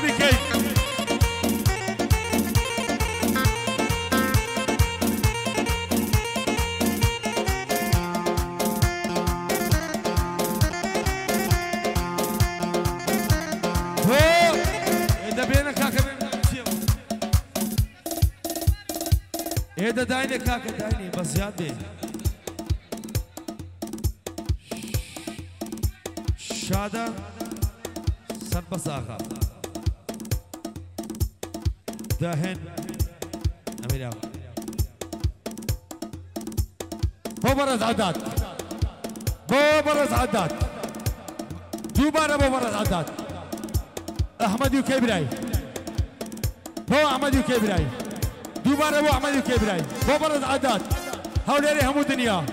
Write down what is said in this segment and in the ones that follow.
رابي كيف هيدا دايني كاكا دايني بس زيادة شادة سربس آخا دهن أمير آخا ببرز عداد ببرز عداد دوباره ببرز عداد أحمد يوكيبراي هو أحمد يوكيبراي دوباره بو احمد الكبراي ببرز عداد هوليري همو دنيا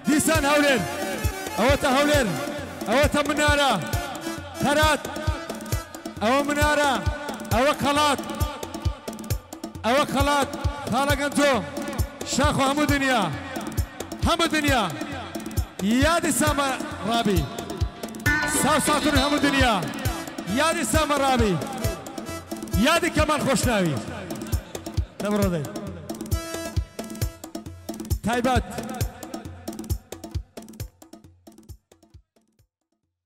ديسان هولير اوتا هولير اوتا منارة ثرات او منارة او خلاط او خلاط خالق انتو شاخو همو دنيا يادي سامر رابي ساو ساتون همو دنيا يادي سامر رابي يادي كمال خوشناوي نبرو دي تايبات